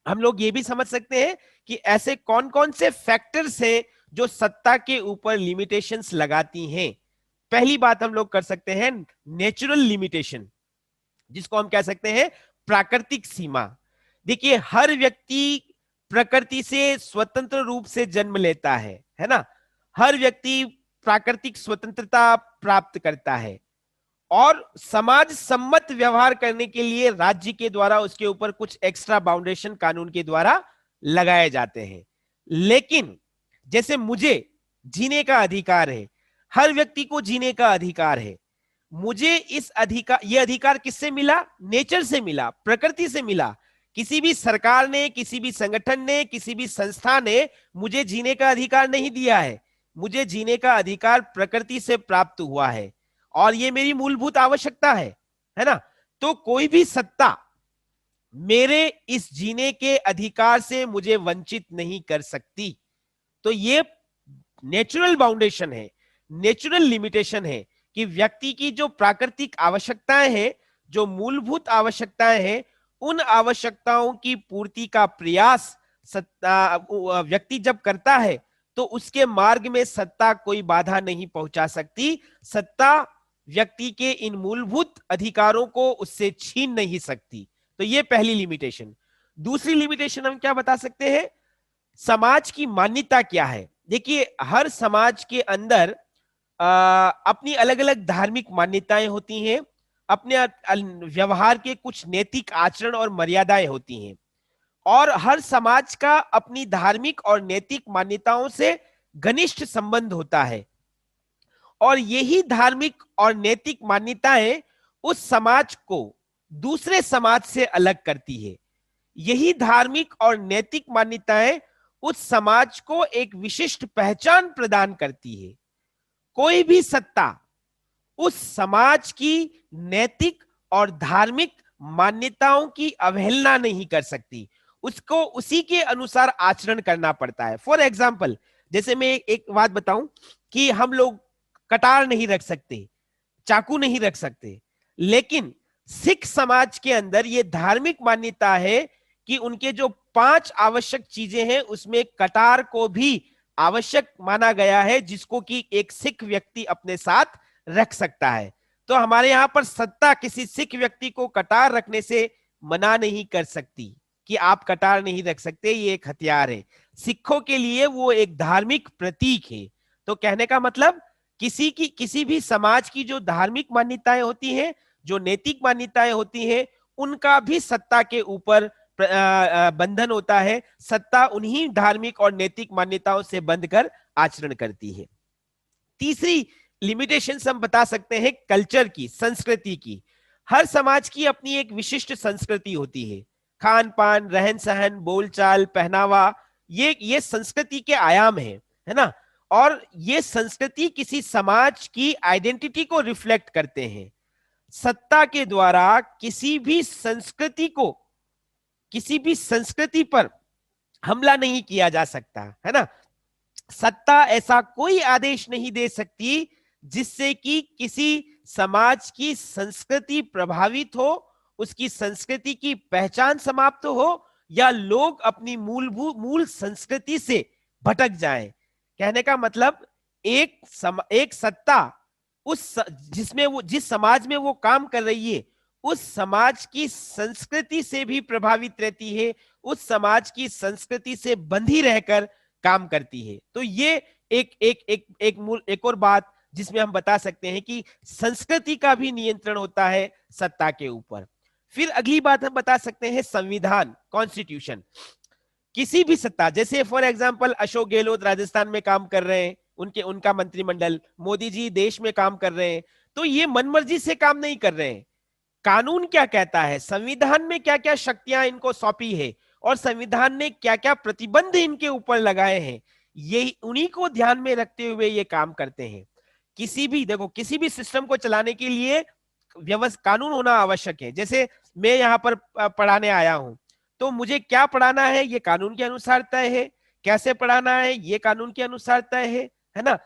हम लोग ये भी समझ सकते हैं कि ऐसे कौन कौन से फैक्टर्स हैं जो सत्ता के ऊपर लिमिटेशंस लगाती हैं। पहली बात हम लोग कर सकते हैं नेचुरल लिमिटेशन, जिसको हम कह सकते हैं प्राकृतिक सीमा। देखिए, हर व्यक्ति प्रकृति से स्वतंत्र रूप से जन्म लेता है ना। हर व्यक्ति प्राकृतिक स्वतंत्रता प्राप्त करता है और समाज सम्मत व्यवहार करने के लिए राज्य के द्वारा उसके ऊपर कुछ एक्स्ट्रा बाउंडेशन कानून के द्वारा लगाए जाते हैं। लेकिन जैसे मुझे जीने का अधिकार है, हर व्यक्ति को जीने का अधिकार है, मुझे इस अधिकार, यह अधिकार किससे मिला? नेचर से मिला, प्रकृति से मिला। किसी भी सरकार ने, किसी भी संगठन ने, किसी भी संस्था ने मुझे जीने का अधिकार नहीं दिया है। मुझे जीने का अधिकार प्रकृति से प्राप्त हुआ है और ये मेरी मूलभूत आवश्यकता है ना। तो कोई भी सत्ता मेरे इस जीने के अधिकार से मुझे वंचित नहीं कर सकती। तो ये नेचुरल बाउंडेशन है, नेचुरल लिमिटेशन है कि व्यक्ति की जो प्राकृतिक आवश्यकताएं हैं, जो मूलभूत आवश्यकताएं हैं, उन आवश्यकताओं की पूर्ति का प्रयास व्यक्ति जब करता है तो उसके मार्ग में सत्ता कोई बाधा नहीं पहुंचा सकती। सत्ता व्यक्ति के इन मूलभूत अधिकारों को उससे छीन नहीं सकती। तो ये पहली लिमिटेशन। दूसरी लिमिटेशन हम क्या बता सकते हैं? समाज की मान्यता क्या है। देखिए, हर समाज के अंदर अपनी अलग अलग धार्मिक मान्यताएं होती हैं, अपने व्यवहार के कुछ नैतिक आचरण और मर्यादाएं होती हैं, और हर समाज का अपनी धार्मिक और नैतिक मान्यताओं से घनिष्ठ संबंध होता है। और यही धार्मिक और नैतिक मान्यताएं उस समाज को दूसरे समाज से अलग करती है। यही धार्मिक और नैतिक मान्यताएं उस समाज को एक विशिष्ट पहचान प्रदान करती है। कोई भी सत्ता उस समाज की नैतिक और धार्मिक मान्यताओं की अवहेलना नहीं कर सकती, उसको उसी के अनुसार आचरण करना पड़ता है। फॉर एग्जाम्पल, जैसे मैं एक बात बताऊं कि हम लोग कटार नहीं रख सकते, चाकू नहीं रख सकते, लेकिन सिख समाज के अंदर यह धार्मिक मान्यता है कि उनके जो 5 आवश्यक चीजें हैं उसमें कटार को भी आवश्यक माना गया है, जिसको कि एक सिख व्यक्ति अपने साथ रख सकता है। तो हमारे यहां पर सत्ता किसी सिख व्यक्ति को कटार रखने से मना नहीं कर सकती कि आप कटार नहीं रख सकते, ये एक हथियार है। सिखों के लिए वो एक धार्मिक प्रतीक है। तो कहने का मतलब किसी भी समाज की जो धार्मिक मान्यताएं होती हैं, जो नैतिक मान्यताएं होती हैं, उनका भी सत्ता के ऊपर बंधन होता है। सत्ता उन्हीं धार्मिक और नैतिक मान्यताओं से बंधकर आचरण करती है। तीसरी लिमिटेशन हम बता सकते हैं कल्चर की, संस्कृति की। हर समाज की अपनी एक विशिष्ट संस्कृति होती है। खान पान, रहन सहन, बोलचाल, पहनावा, ये संस्कृति के आयाम है ना। और ये संस्कृति किसी समाज की आइडेंटिटी को रिफ्लेक्ट करते हैं। सत्ता के द्वारा किसी भी संस्कृति पर हमला नहीं किया जा सकता, है ना। सत्ता ऐसा कोई आदेश नहीं दे सकती जिससे कि किसी समाज की संस्कृति प्रभावित हो, उसकी संस्कृति की पहचान समाप्त हो, या लोग अपनी मूल संस्कृति से भटक जाएं। कहने का मतलब एक सत्ता जिस समाज में वो काम कर रही है, उस समाज की संस्कृति से भी प्रभावित रहती है, उस समाज की संस्कृति से बंधी रहकर काम करती है। तो ये एक और बात जिसमें हम बता सकते हैं कि संस्कृति का भी नियंत्रण होता है सत्ता के ऊपर। फिर अगली बात हम बता सकते हैं संविधान, कॉन्स्टिट्यूशन। किसी भी सत्ता, जैसे फॉर एग्जांपल अशोक गहलोत राजस्थान में काम कर रहे हैं, उनका मंत्रिमंडल, मोदी जी देश में काम कर रहे हैं, तो ये मनमर्जी से काम नहीं कर रहे हैं। कानून क्या कहता है, संविधान में क्या क्या शक्तियां इनको सौंपी है और संविधान ने क्या क्या प्रतिबंध इनके ऊपर लगाए हैं, ये उन्हीं को ध्यान में रखते हुए ये काम करते हैं। किसी भी सिस्टम को चलाने के लिए कानून होना आवश्यक है। जैसे मैं यहाँ पर पढ़ाने आया हूं, तो मुझे क्या पढ़ाना है ये कानून के अनुसार तय है, कैसे पढ़ाना है ये कानून के अनुसार तय है ना।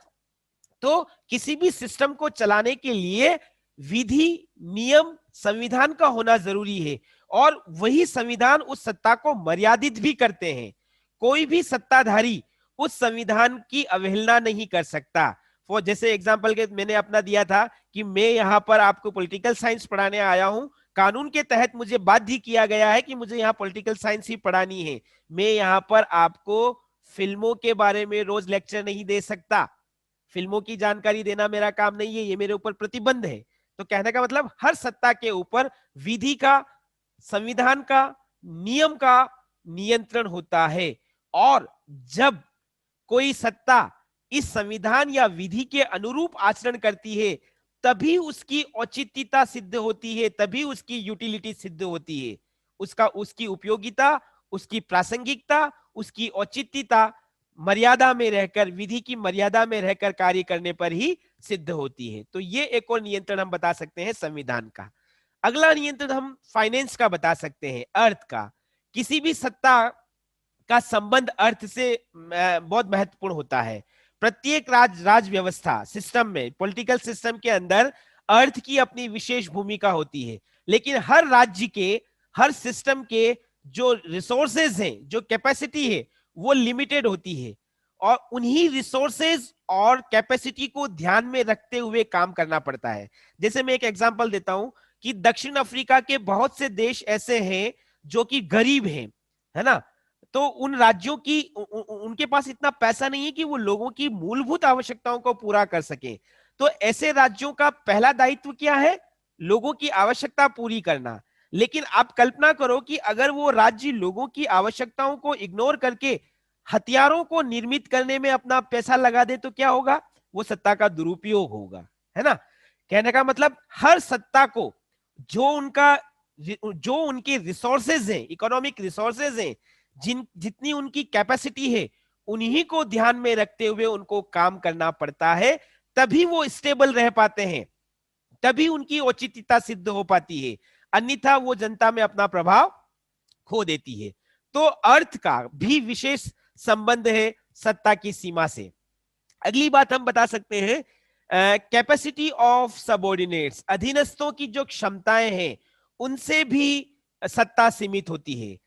तो किसी भी सिस्टम को चलाने के लिए विधि, नियम, संविधान का होना जरूरी है, और वही संविधान उस सत्ता को मर्यादित भी करते हैं। कोई भी सत्ताधारी उस संविधान की अवहेलना नहीं कर सकता। जैसे एग्जांपल के मैंने अपना दिया था कि मैं यहाँ पर आपको पॉलिटिकल साइंस पढ़ाने आया हूं, कानून के तहत मुझे बाध्य किया गया है कि मुझे यहाँ पॉलिटिकल साइंस ही पढ़ानी है। मैं यहाँ पर आपको फिल्मों के बारे में रोज लेक्चर नहीं दे सकता, फिल्मों की जानकारी देना मेरा काम नहीं है, ये मेरे ऊपर प्रतिबंध है। तो कहने का मतलब हर सत्ता के ऊपर विधि का, संविधान का, नियम का नियंत्रण होता है। और जब कोई सत्ता इस संविधान या विधि के अनुरूप आचरण करती है तभी उसकी औचित्यता सिद्ध होती है, तभी उसकी यूटिलिटी सिद्ध होती है। उसकी उपयोगिता, उसकी प्रासंगिकता, उसकी औचित्यता मर्यादा में रहकर, विधि की मर्यादा में रहकर कार्य करने पर ही सिद्ध होती है। तो ये एक और नियंत्रण हम बता सकते हैं संविधान का। अगला नियंत्रण हम फाइनेंस का बता सकते हैं, अर्थ का। किसी भी सत्ता का संबंध अर्थ से बहुत महत्वपूर्ण होता है। प्रत्येक राज व्यवस्था सिस्टम में, पॉलिटिकल सिस्टम के अंदर अर्थ की अपनी विशेष भूमिका होती है, लेकिन हर राज्य के, हर सिस्टम के जो रिसोर्सेज हैं, जो कैपेसिटी है, वो लिमिटेड होती है और उन्हीं रिसोर्सेज और कैपेसिटी को ध्यान में रखते हुए काम करना पड़ता है। जैसे मैं एक एग्जांपल देता हूं कि दक्षिण अफ्रीका के बहुत से देश ऐसे हैं जो कि गरीब हैं, है ना। तो उन राज्यों की उनके पास इतना पैसा नहीं है कि वो लोगों की मूलभूत आवश्यकताओं को पूरा कर सके। तो ऐसे राज्यों का पहला दायित्व क्या है? लोगों की आवश्यकता पूरी करना। लेकिन आप कल्पना करो कि अगर वो राज्य लोगों की आवश्यकताओं को इग्नोर करके हथियारों को निर्मित करने में अपना पैसा लगा दे तो क्या होगा? वो सत्ता का दुरुपयोग होगा, है ना। कहने का मतलब हर सत्ता को जो उनके रिसोर्सेज हैं, इकोनॉमिक रिसोर्सेज हैं, जितनी उनकी कैपेसिटी है, उन्हीं को ध्यान में रखते हुए उनको काम करना पड़ता है, तभी वो स्टेबल रह पाते हैं, तभी उनकी औचित्यता सिद्ध हो पाती है। अन्यथा वो जनता में अपना प्रभाव खो देती है। तो अर्थ का भी विशेष संबंध है सत्ता की सीमा से। अगली बात हम बता सकते हैं कैपेसिटी ऑफ सबऑर्डिनेट्स, अधीनस्थों की जो क्षमताएं हैं उनसे भी सत्ता सीमित होती है।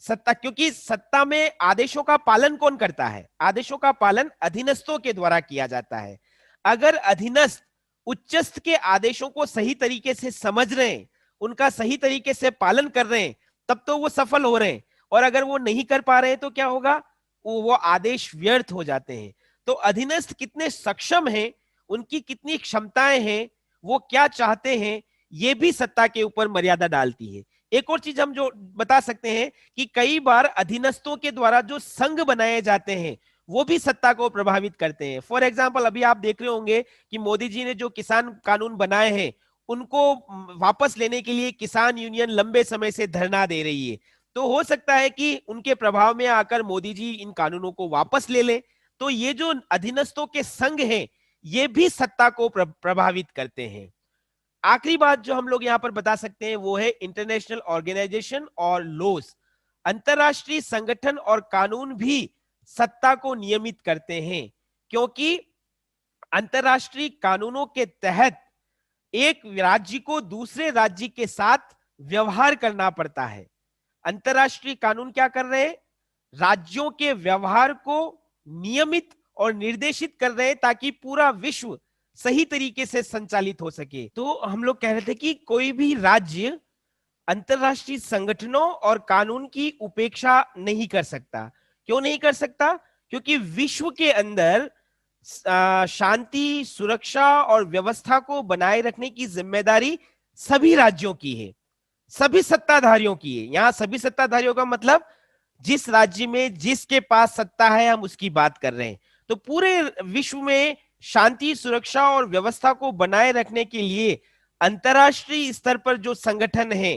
सत्ता, क्योंकि सत्ता में आदेशों का पालन कौन करता है? आदेशों का पालन अधीनस्थों के द्वारा किया जाता है। अगर अधीनस्थ उच्चस्थ के आदेशों को सही तरीके से समझ रहे हैं, उनका सही तरीके से पालन कर रहे हैं, तब तो वो सफल हो रहे हैं। और अगर वो नहीं कर पा रहे हैं तो क्या होगा? वो आदेश व्यर्थ हो जाते हैं। तो अधीनस्थ कितने सक्षम हैं, उनकी कितनी क्षमताएं हैं, वो क्या चाहते हैं, ये भी सत्ता के ऊपर मर्यादा डालती है। एक और चीज हम जो बता सकते हैं कि कई बार अधीनस्थों के द्वारा जो संघ बनाए जाते हैं वो भी सत्ता को प्रभावित करते हैं। फॉर एग्जाम्पल, अभी आप देख रहे होंगे कि मोदी जी ने जो किसान कानून बनाए हैं उनको वापस लेने के लिए किसान यूनियन लंबे समय से धरना दे रही है। तो हो सकता है कि उनके प्रभाव में आकर मोदी जी इन कानूनों को वापस ले लें। तो ये जो अधीनस्थों के संघ हैं ये भी सत्ता को प्रभावित करते हैं। आखिरी बात जो हम लोग यहां पर बता सकते हैं वो है इंटरनेशनल ऑर्गेनाइजेशन और लॉज। अंतरराष्ट्रीय संगठन और कानून भी सत्ता को नियमित करते हैं, क्योंकि अंतरराष्ट्रीय कानूनों के तहत एक राज्य को दूसरे राज्य के साथ व्यवहार करना पड़ता है। अंतरराष्ट्रीय कानून क्या कर रहे हैं? राज्यों के व्यवहार को नियमित और निर्देशित कर रहे हैं ताकि पूरा विश्व सही तरीके से संचालित हो सके। तो हम लोग कह रहे थे कि कोई भी राज्य अंतरराष्ट्रीय संगठनों और कानून की उपेक्षा नहीं कर सकता। क्यों नहीं कर सकता? क्योंकि विश्व के अंदर शांति, सुरक्षा और व्यवस्था को बनाए रखने की जिम्मेदारी सभी राज्यों की है, सभी सत्ताधारियों की है। यहां सभी सत्ताधारियों का मतलब जिस राज्य में जिसके पास सत्ता है हम उसकी बात कर रहे हैं। तो पूरे विश्व में शांति, सुरक्षा और व्यवस्था को बनाए रखने के लिए अंतरराष्ट्रीय स्तर पर जो संगठन है,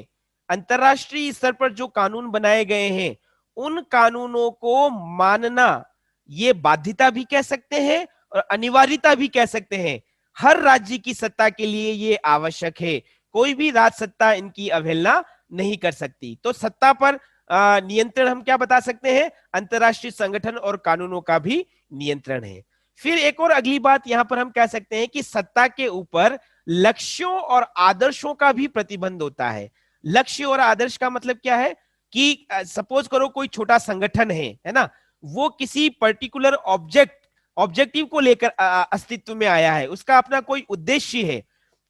अंतरराष्ट्रीय स्तर पर जो कानून बनाए गए हैं, उन कानूनों को मानना ये बाध्यता भी कह सकते हैं और अनिवार्यता भी कह सकते हैं। हर राज्य की सत्ता के लिए ये आवश्यक है। कोई भी राज सत्ता इनकी अवहेलना नहीं कर सकती। तो सत्ता पर नियंत्रण हम क्या बता सकते हैं? अंतरराष्ट्रीय संगठन और कानूनों का भी नियंत्रण है। फिर एक और अगली बात यहां पर हम कह सकते हैं कि सत्ता के ऊपर लक्ष्यों और आदर्शों का भी प्रतिबंध होता है। लक्ष्य और आदर्श का मतलब क्या है कि सपोज करो कोई छोटा संगठन है ना, वो किसी पर्टिकुलर ऑब्जेक्टिव को लेकर अस्तित्व में आया है, उसका अपना कोई उद्देश्य है।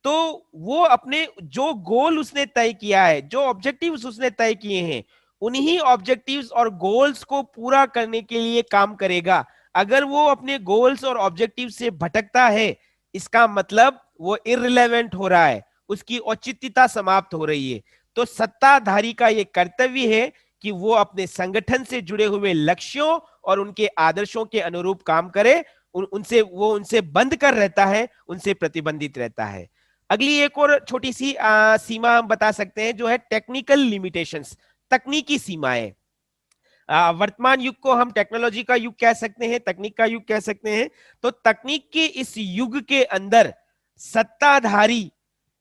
तो वो अपने जो गोल उसने तय किया है, जो ऑब्जेक्टिव्स उसने तय किए हैं, उन्हीं ऑब्जेक्टिव्स और गोल्स को पूरा करने के लिए काम करेगा। अगर वो अपने गोल्स और ऑब्जेक्टिव से भटकता है, इसका मतलब वो इररिलेवेंट हो रहा है, उसकी औचित्यता समाप्त हो रही है। तो सत्ताधारी का ये कर्तव्य है कि वो अपने संगठन से जुड़े हुए लक्ष्यों और उनके आदर्शों के अनुरूप काम करे, उनसे बंद कर रहता है, उनसे प्रतिबंधित रहता है। अगली एक और छोटी सी सीमा हम बता सकते हैं, जो है टेक्निकल लिमिटेशंस, तकनीकी सीमाएं। वर्तमान युग को हम टेक्नोलॉजी का युग कह सकते हैं, तकनीक का युग कह सकते हैं। तो तकनीक के इस युग के अंदर सत्ताधारी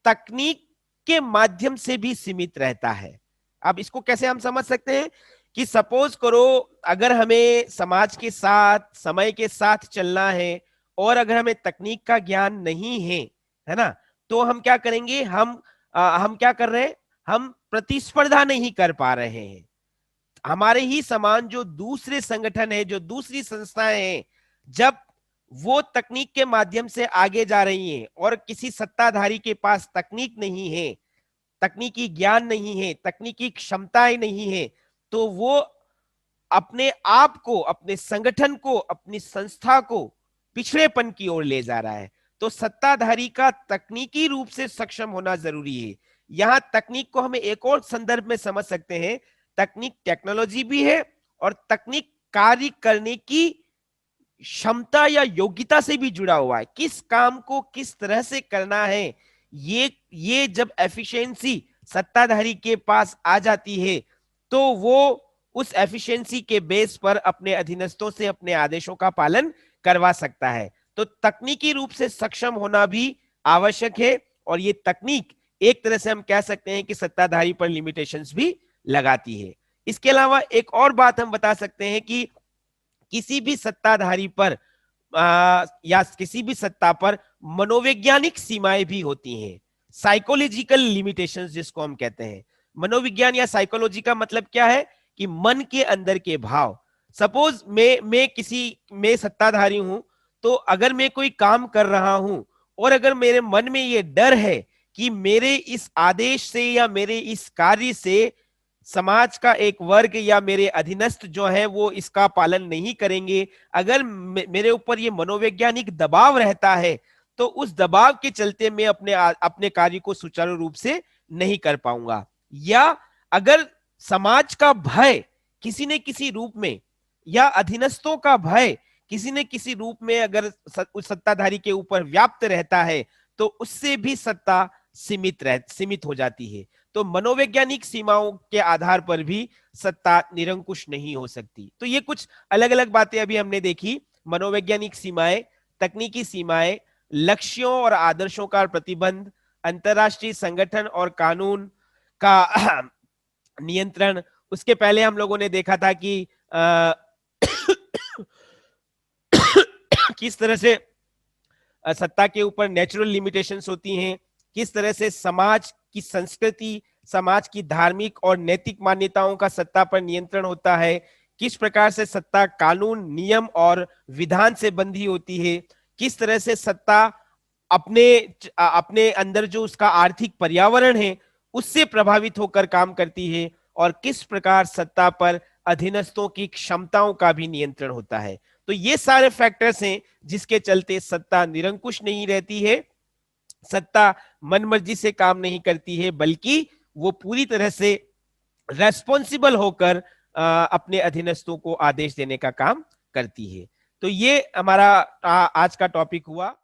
तकनीक के माध्यम से भी सीमित रहता है। अब इसको कैसे हम समझ सकते हैं कि सपोज करो, अगर हमें समाज के साथ, समय के साथ चलना है और अगर हमें तकनीक का ज्ञान नहीं है ना, तो हम क्या करेंगे, हम क्या कर रहे हैं, हम प्रतिस्पर्धा नहीं कर पा रहे हैं। हमारे ही समान जो दूसरे संगठन है, जो दूसरी संस्थाएं हैं, जब वो तकनीक के माध्यम से आगे जा रही हैं और किसी सत्ताधारी के पास तकनीक नहीं है, तकनीकी ज्ञान नहीं है, तकनीकी क्षमताएं नहीं है, तो वो अपने आप को, अपने संगठन को, अपनी संस्था को पिछड़ेपन की ओर ले जा रहा है। तो सत्ताधारी का तकनीकी रूप से सक्षम होना जरूरी है। यहां तकनीक को हमें एक और संदर्भ में समझ सकते हैं, तकनीक टेक्नोलॉजी भी है और तकनीक कार्य करने की क्षमता या योग्यता से भी जुड़ा हुआ है। किस काम को किस तरह से करना है, ये जब एफिशिएंसी सत्ताधारी के पास आ जाती है, तो वो उस एफिशिएंसी के बेस पर अपने अधीनस्थों से अपने आदेशों का पालन करवा सकता है। तो तकनीकी रूप से सक्षम होना भी आवश्यक है, और ये तकनीक एक तरह से हम कह सकते हैं कि सत्ताधारी पर लिमिटेशंस भी लगाती है। इसके अलावा एक और बात हम बता सकते हैं कि किसी भी सत्ताधारी पर या किसी भी सत्ता पर मनोवैज्ञानिक सीमाएं भी होती हैं, साइकोलॉजिकल लिमिटेशंस जिसको हम कहते हैं। मनोविज्ञान या साइकोलॉजी का मतलब क्या है कि मन के अंदर के भाव। सपोज मैं सत्ताधारी हूं, तो अगर मैं कोई काम कर रहा हूं और अगर मेरे मन में ये डर है कि मेरे इस आदेश से या मेरे इस कार्य से समाज का एक वर्ग या मेरे अधीनस्थ जो है वो इसका पालन नहीं करेंगे, अगर मेरे ऊपर ये मनोवैज्ञानिक दबाव रहता है, तो उस दबाव के चलते मैं अपने कार्य को सुचारू रूप से नहीं कर पाऊंगा। या अगर समाज का भय किसी न किसी रूप में या अधीनस्थों का भय किसी न किसी रूप में अगर उस सत्ताधारी के ऊपर व्याप्त रहता है, तो उससे भी सत्ता सीमित हो जाती है। तो मनोवैज्ञानिक सीमाओं के आधार पर भी सत्ता निरंकुश नहीं हो सकती। तो ये कुछ अलग अलग बातें अभी हमने देखी, मनोवैज्ञानिक सीमाएं, तकनीकी सीमाएं, लक्ष्यों और आदर्शों का प्रतिबंध, अंतरराष्ट्रीय संगठन और कानून का नियंत्रण। उसके पहले हम लोगों ने देखा था कि किस तरह से सत्ता के ऊपर नेचुरल लिमिटेशंस होती हैं, किस तरह से समाज की संस्कृति, समाज की धार्मिक और नैतिक मान्यताओं का सत्ता पर नियंत्रण होता है, किस प्रकार से सत्ता कानून, नियम और विधान से बंधी होती है, किस तरह से सत्ता अपने अंदर जो उसका आर्थिक पर्यावरण है उससे प्रभावित होकर काम करती है, और किस प्रकार सत्ता पर अधीनस्थों की क्षमताओं का भी नियंत्रण होता है। तो ये सारे फैक्टर्स हैं जिसके चलते सत्ता निरंकुश नहीं रहती है, सत्ता मनमर्जी से काम नहीं करती है, बल्कि वो पूरी तरह से रेस्पॉन्सिबल होकर अपने अधीनस्थों को आदेश देने का काम करती है। तो ये हमारा आज का टॉपिक हुआ।